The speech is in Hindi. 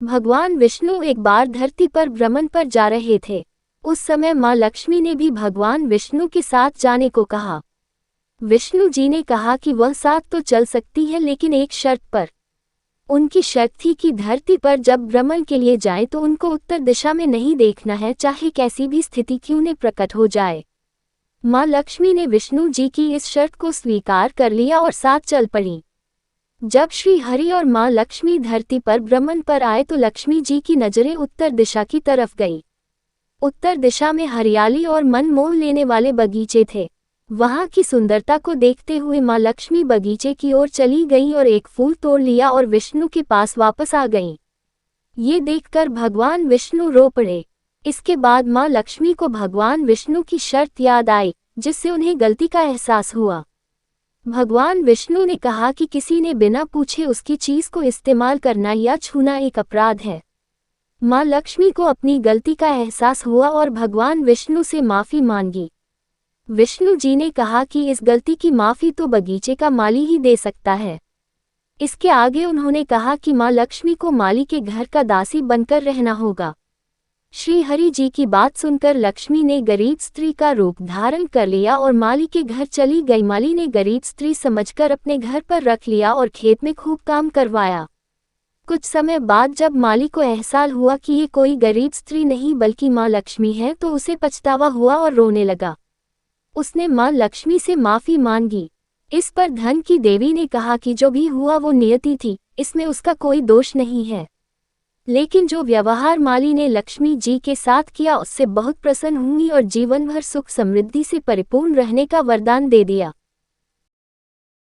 भगवान विष्णु एक बार धरती पर भ्रमण पर जा रहे थे। उस समय माँ लक्ष्मी ने भी भगवान विष्णु के साथ जाने को कहा। विष्णु जी ने कहा कि वह साथ तो चल सकती है, लेकिन एक शर्त पर। उनकी शर्त थी कि धरती पर जब भ्रमण के लिए जाए तो उनको उत्तर दिशा में नहीं देखना है, चाहे कैसी भी स्थिति क्यों न प्रकट हो जाए। माँ लक्ष्मी ने विष्णु जी की इस शर्त को स्वीकार कर लिया और साथ चल पड़ी। जब श्री हरि और माँ लक्ष्मी धरती पर भ्रमण पर आए तो लक्ष्मी जी की नजरें उत्तर दिशा की तरफ गई। उत्तर दिशा में हरियाली और मन मोह लेने वाले बगीचे थे। वहां की सुंदरता को देखते हुए माँ लक्ष्मी बगीचे की ओर चली गईं और एक फूल तोड़ लिया और विष्णु के पास वापस आ गईं। ये देखकर भगवान विष्णु रो पड़े। इसके बाद माँ लक्ष्मी को भगवान विष्णु की शर्त याद आई, जिससे उन्हें गलती का एहसास हुआ। भगवान विष्णु ने कहा कि किसी ने बिना पूछे उसकी चीज को इस्तेमाल करना या छूना एक अपराध है। माँ लक्ष्मी को अपनी गलती का एहसास हुआ और भगवान विष्णु से माफी मांगी। विष्णु जी ने कहा कि इस गलती की माफी तो बगीचे का माली ही दे सकता है। इसके आगे उन्होंने कहा कि माँ लक्ष्मी को माली के घर का दासी बनकर रहना होगा। श्री हरि जी की बात सुनकर लक्ष्मी ने गरीब स्त्री का रूप धारण कर लिया और माली के घर चली गई। माली ने गरीब स्त्री समझकर अपने घर पर रख लिया और खेत में खूब काम करवाया। कुछ समय बाद जब माली को एहसास हुआ कि ये कोई गरीब स्त्री नहीं बल्कि माँ लक्ष्मी है, तो उसे पछतावा हुआ और रोने लगा। उसने माँ लक्ष्मी से माफी मांगी। इस पर धन की देवी ने कहा कि जो भी हुआ वो नियति थी, इसमें उसका कोई दोष नहीं है। लेकिन जो व्यवहार माली ने लक्ष्मी जी के साथ किया उससे बहुत प्रसन्न हुई और जीवन भर सुख समृद्धि से परिपूर्ण रहने का वरदान दे दिया।